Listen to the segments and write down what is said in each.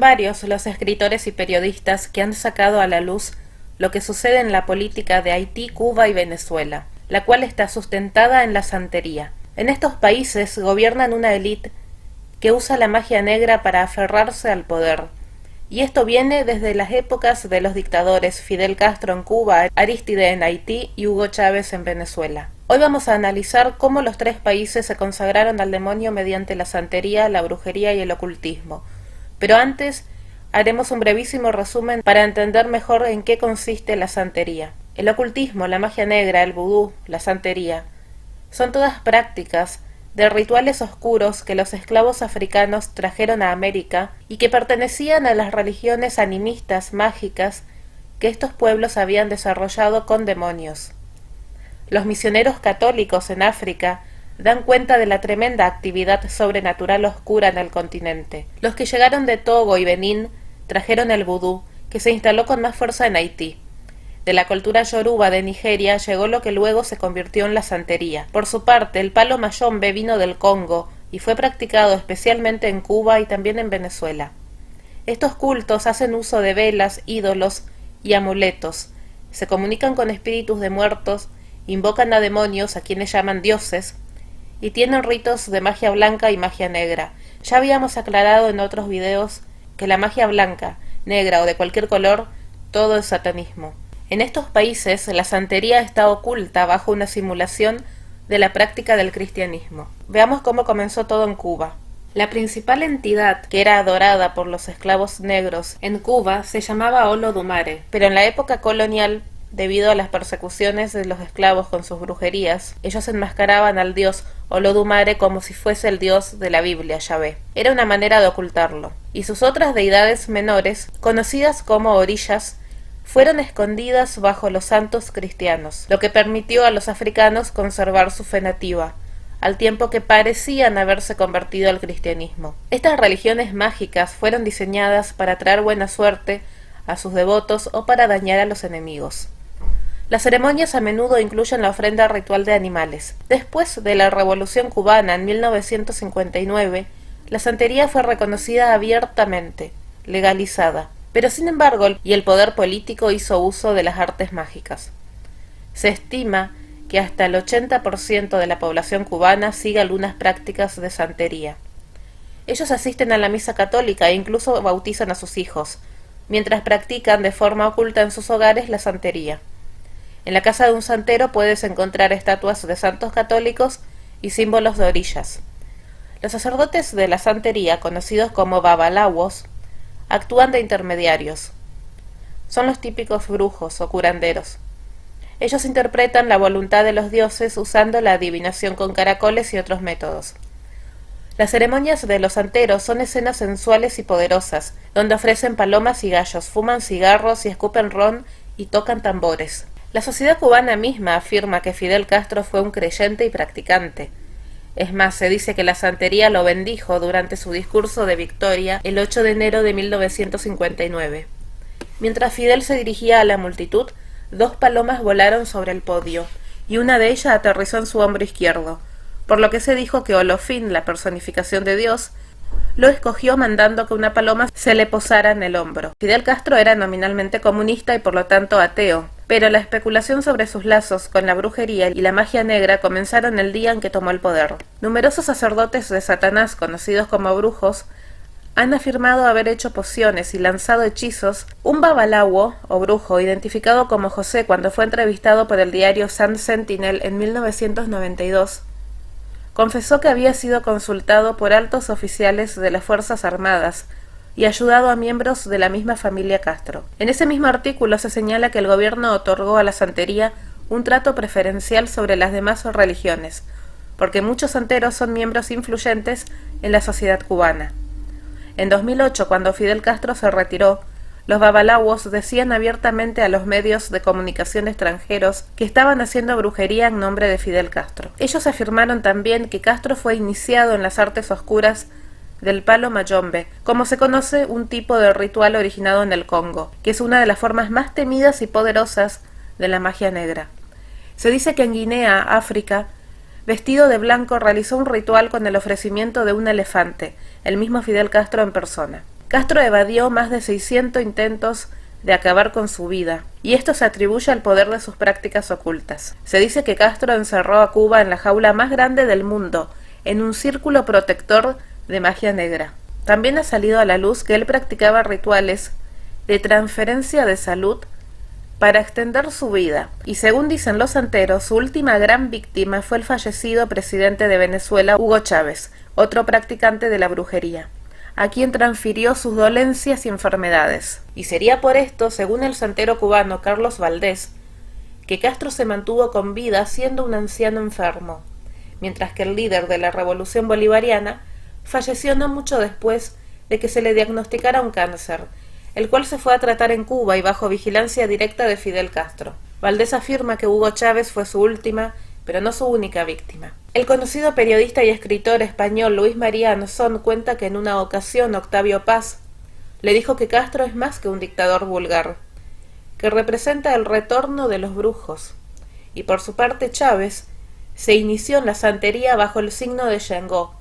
Son varios los escritores y periodistas que han sacado a la luz lo que sucede en la política de Haití, Cuba y Venezuela, la cual está sustentada en la santería. En estos países gobiernan una élite que usa la magia negra para aferrarse al poder. Y esto viene desde las épocas de los dictadores Fidel Castro en Cuba, Aristide en Haití y Hugo Chávez en Venezuela. Hoy vamos a analizar cómo los tres países se consagraron al demonio mediante la santería, la brujería y el ocultismo. Pero antes haremos un brevísimo resumen para entender mejor en qué consiste la santería. El ocultismo, la magia negra, el vudú, la santería, son todas prácticas de rituales oscuros que los esclavos africanos trajeron a América y que pertenecían a las religiones animistas mágicas que estos pueblos habían desarrollado con demonios. Los misioneros católicos en África dan cuenta de la tremenda actividad sobrenatural oscura en el continente. Los que llegaron de Togo y Benín trajeron el vudú, que se instaló con más fuerza en Haití. De la cultura yoruba de Nigeria llegó lo que luego se convirtió en la santería. Por su parte, el palo mayombe vino del Congo y fue practicado especialmente en Cuba y también en Venezuela. Estos cultos hacen uso de velas, ídolos y amuletos. Se comunican con espíritus de muertos, invocan a demonios a quienes llaman dioses, y tienen ritos de magia blanca y magia negra. Ya habíamos aclarado en otros videos que la magia blanca, negra o de cualquier color, todo es satanismo. En estos países la santería está oculta bajo una simulación de la práctica del cristianismo. Veamos cómo comenzó todo en Cuba. La principal entidad que era adorada por los esclavos negros en Cuba se llamaba Olodumare, pero en la época colonial, debido a las persecuciones de los esclavos con sus brujerías, ellos enmascaraban al dios Olodumare como si fuese el dios de la Biblia, Yahvé. Era una manera de ocultarlo. Y sus otras deidades menores, conocidas como orillas, fueron escondidas bajo los santos cristianos, lo que permitió a los africanos conservar su fe nativa, al tiempo que parecían haberse convertido al cristianismo. Estas religiones mágicas fueron diseñadas para traer buena suerte a sus devotos o para dañar a los enemigos. Las ceremonias a menudo incluyen la ofrenda ritual de animales. Después de la Revolución Cubana en 1959, la santería fue reconocida abiertamente, legalizada. Pero sin embargo, el poder político hizo uso de las artes mágicas. Se estima que hasta el 80% de la población cubana sigue algunas prácticas de santería. Ellos asisten a la misa católica e incluso bautizan a sus hijos, mientras practican de forma oculta en sus hogares la santería. En la casa de un santero puedes encontrar estatuas de santos católicos y símbolos de orillas. Los sacerdotes de la santería, conocidos como babalawos, actúan de intermediarios. Son los típicos brujos o curanderos. Ellos interpretan la voluntad de los dioses usando la adivinación con caracoles y otros métodos. Las ceremonias de los santeros son escenas sensuales y poderosas, donde ofrecen palomas y gallos, fuman cigarros y escupen ron y tocan tambores. La sociedad cubana misma afirma que Fidel Castro fue un creyente y practicante. Es más, se dice que la santería lo bendijo durante su discurso de victoria el 8 de enero de 1959. Mientras Fidel se dirigía a la multitud, 2 palomas volaron sobre el podio, y una de ellas aterrizó en su hombro izquierdo, por lo que se dijo que Olofín, la personificación de Dios, lo escogió mandando que una paloma se le posara en el hombro. Fidel Castro era nominalmente comunista y por lo tanto ateo, pero la especulación sobre sus lazos con la brujería y la magia negra comenzaron el día en que tomó el poder. Numerosos sacerdotes de Satanás, conocidos como brujos, han afirmado haber hecho pociones y lanzado hechizos. Un babalawo, o brujo, identificado como José cuando fue entrevistado por el diario Sun Sentinel en 1992, confesó que había sido consultado por altos oficiales de las Fuerzas Armadas y ayudado a miembros de la misma familia Castro. En ese mismo artículo se señala que el gobierno otorgó a la santería un trato preferencial sobre las demás religiones, porque muchos santeros son miembros influyentes en la sociedad cubana. En 2008, cuando Fidel Castro se retiró, los babalawos decían abiertamente a los medios de comunicación extranjeros que estaban haciendo brujería en nombre de Fidel Castro. Ellos afirmaron también que Castro fue iniciado en las artes oscuras del palo mayombe, como se conoce un tipo de ritual originado en el Congo, que es una de las formas más temidas y poderosas de la magia negra. Se dice que en Guinea, África, vestido de blanco realizó un ritual con el ofrecimiento de un elefante, el mismo Fidel Castro en persona. Castro evadió más de 600 intentos de acabar con su vida, y esto se atribuye al poder de sus prácticas ocultas. Se dice que Castro encerró a Cuba en la jaula más grande del mundo, en un círculo protector de magia negra. También ha salido a la luz que él practicaba rituales de transferencia de salud para extender su vida, y según dicen los santeros, su última gran víctima fue el fallecido presidente de Venezuela, Hugo Chávez, otro practicante de la brujería, a quien transfirió sus dolencias y enfermedades. Y sería por esto, según el santero cubano Carlos Valdés, que Castro se mantuvo con vida siendo un anciano enfermo, mientras que el líder de la revolución bolivariana falleció no mucho después de que se le diagnosticara un cáncer, el cual se fue a tratar en Cuba y bajo vigilancia directa de Fidel Castro. Valdés afirma que Hugo Chávez fue su última, pero no su única víctima. El conocido periodista y escritor español Luis María Anzón cuenta que en una ocasión Octavio Paz le dijo que Castro es más que un dictador vulgar, que representa el retorno de los brujos, y por su parte Chávez se inició en la santería bajo el signo de Shango,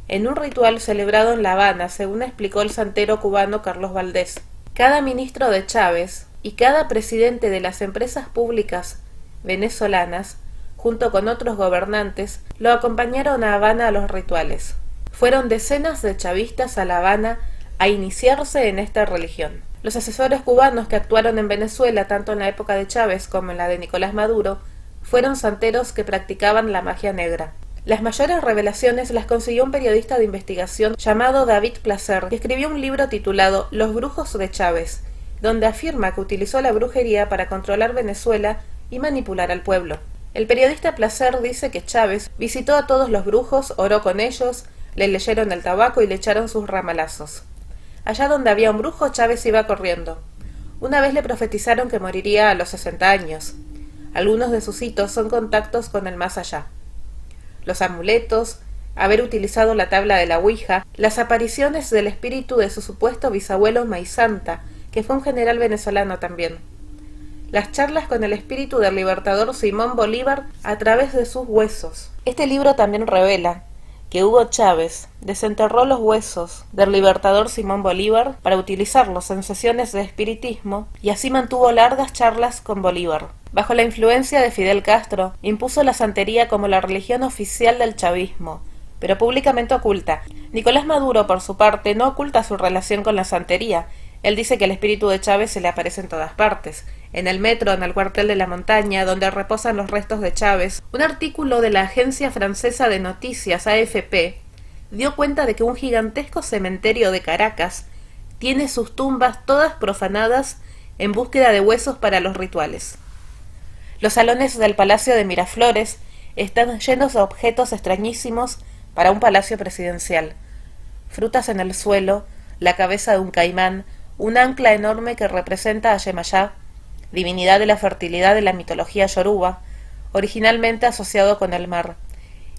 en un ritual celebrado en La Habana, según explicó el santero cubano Carlos Valdés. Cada ministro de Chávez y cada presidente de las empresas públicas venezolanas, junto con otros gobernantes, lo acompañaron a Habana a los rituales. Fueron decenas de chavistas a La Habana a iniciarse en esta religión. Los asesores cubanos que actuaron en Venezuela, tanto en la época de Chávez como en la de Nicolás Maduro, fueron santeros que practicaban la magia negra. Las mayores revelaciones las consiguió un periodista de investigación llamado David Placer, que escribió un libro titulado Los brujos de Chávez, donde afirma que utilizó la brujería para controlar Venezuela y manipular al pueblo. El periodista Placer dice que Chávez visitó a todos los brujos, oró con ellos, le leyeron el tabaco y le echaron sus ramalazos. Allá donde había un brujo, Chávez iba corriendo. Una vez le profetizaron que moriría a los 60 años. Algunos de sus hitos son contactos con el más allá. Los amuletos, haber utilizado la tabla de la Ouija, las apariciones del espíritu de su supuesto bisabuelo Maizanta, que fue un general venezolano también. Las charlas con el espíritu del libertador Simón Bolívar a través de sus huesos. Este libro también revela que Hugo Chávez desenterró los huesos del libertador Simón Bolívar para utilizarlos en sesiones de espiritismo y así mantuvo largas charlas con Bolívar. Bajo la influencia de Fidel Castro, impuso la santería como la religión oficial del chavismo, pero públicamente oculta. Nicolás Maduro, por su parte, no oculta su relación con la santería. Él dice que el espíritu de Chávez se le aparece en todas partes, en el metro, en el cuartel de la montaña, donde reposan los restos de Chávez. Un artículo de la agencia francesa de noticias AFP dio cuenta de que un gigantesco cementerio de Caracas tiene sus tumbas todas profanadas en búsqueda de huesos para los rituales. Los salones del Palacio de Miraflores están llenos de objetos extrañísimos para un palacio presidencial. Frutas en el suelo, la cabeza de un caimán, un ancla enorme que representa a Yemayá, divinidad de la fertilidad de la mitología yoruba, originalmente asociado con el mar.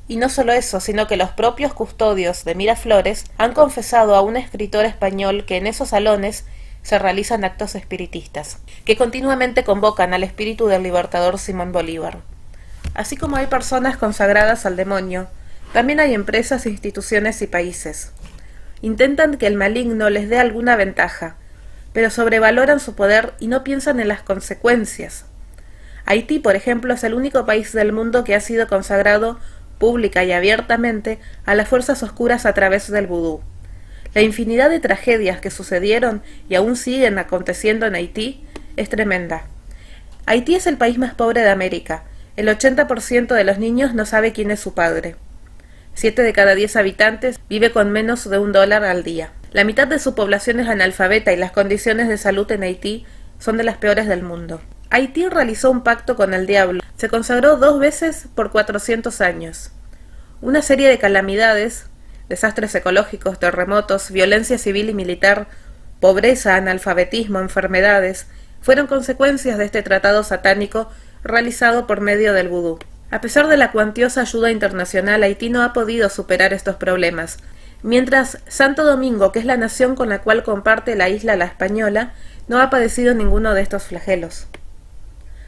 Y no solo eso, sino que los propios custodios de Miraflores han confesado a un escritor español que en esos salones se realizan actos espiritistas, que continuamente convocan al espíritu del libertador Simón Bolívar. Así como hay personas consagradas al demonio, también hay empresas, instituciones y países. Intentan que el maligno les dé alguna ventaja, pero sobrevaloran su poder y no piensan en las consecuencias. Haití, por ejemplo, es el único país del mundo que ha sido consagrado pública y abiertamente a las fuerzas oscuras a través del vudú. La infinidad de tragedias que sucedieron y aún siguen aconteciendo en Haití es tremenda. Haití es el país más pobre de América. El 80% de los niños no sabe quién es su padre. 7 de cada 10 habitantes vive con menos de $1 al día. La mitad de su población es analfabeta y las condiciones de salud en Haití son de las peores del mundo. Haití realizó un pacto con el diablo. Se consagró 2 veces por 400 años. Una serie de calamidades, desastres ecológicos, terremotos, violencia civil y militar, pobreza, analfabetismo, enfermedades, fueron consecuencias de este tratado satánico realizado por medio del vudú. A pesar de la cuantiosa ayuda internacional, Haití no ha podido superar estos problemas, mientras Santo Domingo, que es la nación con la cual comparte la isla La Española, no ha padecido ninguno de estos flagelos.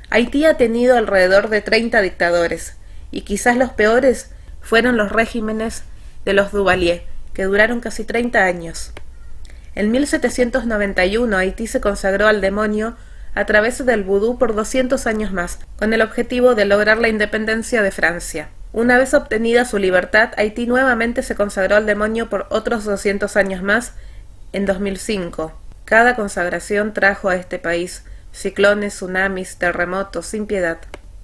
Haití ha tenido alrededor de 30 dictadores, y quizás los peores fueron los regímenes de los Duvalier, que duraron casi 30 años. En 1791 Haití se consagró al demonio a través del vudú por 200 años más, con el objetivo de lograr la independencia de Francia. Una vez obtenida su libertad, Haití nuevamente se consagró al demonio por otros 200 años más en 2005. Cada consagración trajo a este país ciclones, tsunamis, terremotos, sin piedad.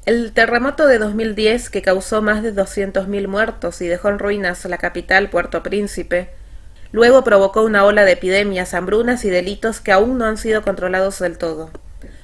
El terremoto de 2010, que causó más de 200.000 muertos y dejó en ruinas la capital, Puerto Príncipe, luego provocó una ola de epidemias, hambrunas y delitos que aún no han sido controlados del todo.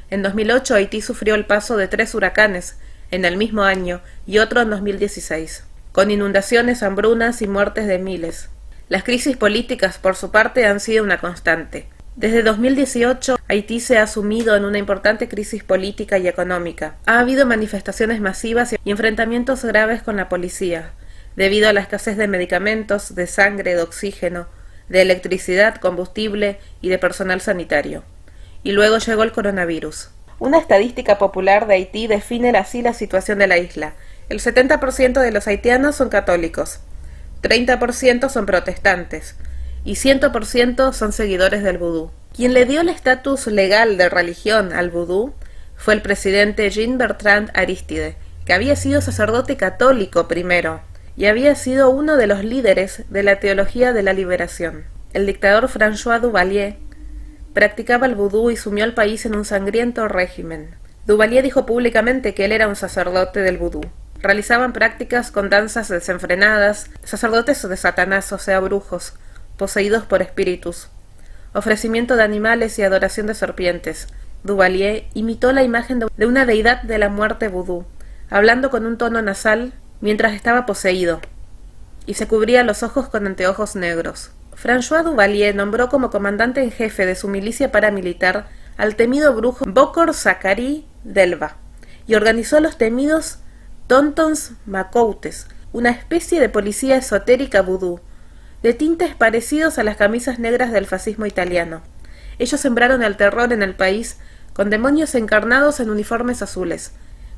En 2008 Haití sufrió el paso de 3 huracanes en el mismo año y otro en 2016, con inundaciones, hambrunas y muertes de miles. Las crisis políticas, por su parte, han sido una constante. Desde 2018, Haití se ha sumido en una importante crisis política y económica. Ha habido manifestaciones masivas y enfrentamientos graves con la policía, debido a la escasez de medicamentos, de sangre, de oxígeno, de electricidad, combustible y de personal sanitario. Y luego llegó el coronavirus. Una estadística popular de Haití define así la situación de la isla. El 70% de los haitianos son católicos, 30% son protestantes y 100% son seguidores del vudú. Quien le dio el estatus legal de religión al vudú fue el presidente Jean-Bertrand Aristide, que había sido sacerdote católico primero y había sido uno de los líderes de la teología de la liberación. El dictador François Duvalier practicaba el vudú y sumió al país en un sangriento régimen. Duvalier dijo públicamente que él era un sacerdote del vudú. Realizaban prácticas con danzas desenfrenadas, sacerdotes de Satanás, o sea, brujos, poseídos por espíritus, ofrecimiento de animales y adoración de serpientes. Duvalier imitó la imagen de una deidad de la muerte vudú, hablando con un tono nasal mientras estaba poseído, y se cubría los ojos con anteojos negros. François Duvalier nombró como comandante en jefe de su milicia paramilitar al temido brujo Bokor Zacharie Delva, y organizó los temidos Tontons Macoutes, una especie de policía esotérica vudú, de tintes parecidos a las camisas negras del fascismo italiano. Ellos sembraron el terror en el país con demonios encarnados en uniformes azules.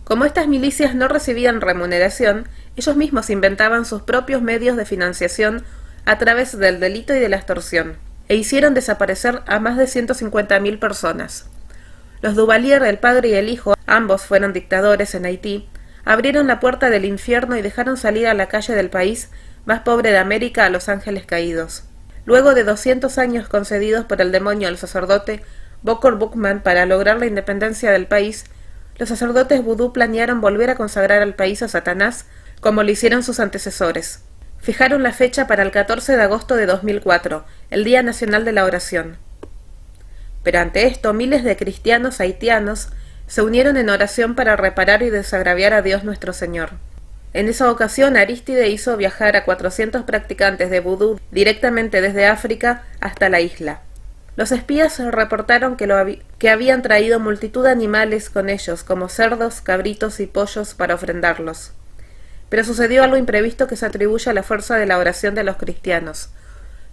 Como estas milicias no recibían remuneración, ellos mismos inventaban sus propios medios de financiación a través del delito y de la extorsión, e hicieron desaparecer a más de 150.000 personas. Los Duvalier, el padre y el hijo, ambos fueron dictadores en Haití, abrieron la puerta del infierno y dejaron salir a la calle del país más pobre de América a los ángeles caídos. Luego de 200 años concedidos por el demonio al sacerdote Bokor Boukman para lograr la independencia del país, los sacerdotes vudú planearon volver a consagrar al país a Satanás como lo hicieron sus antecesores. Fijaron la fecha para el 14 de agosto de 2004, el Día Nacional de la Oración. Pero ante esto, miles de cristianos haitianos se unieron en oración para reparar y desagraviar a Dios nuestro Señor. En esa ocasión, Aristide hizo viajar a 400 practicantes de vudú directamente desde África hasta la isla. Los espías reportaron que habían traído multitud de animales con ellos, como cerdos, cabritos y pollos para ofrendarlos. Pero sucedió algo imprevisto que se atribuye a la fuerza de la oración de los cristianos.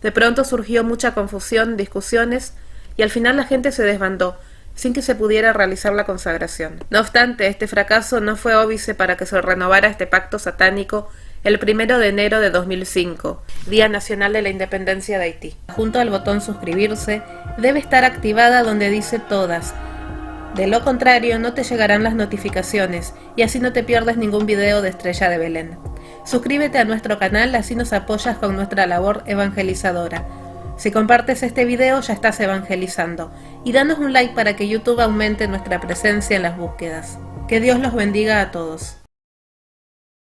De pronto surgió mucha confusión, discusiones, y al final la gente se desbandó, sin que se pudiera realizar la consagración. No obstante, este fracaso no fue óbice para que se renovara este pacto satánico el 1 de enero de 2005, Día Nacional de la Independencia de Haití. Junto al botón suscribirse, debe estar activada donde dice todas. De lo contrario, no te llegarán las notificaciones y así no te pierdes ningún video de Estrella de Belén. Suscríbete a nuestro canal, así nos apoyas con nuestra labor evangelizadora. Si compartes este video ya estás evangelizando y danos un like para que YouTube aumente nuestra presencia en las búsquedas. Que Dios los bendiga a todos.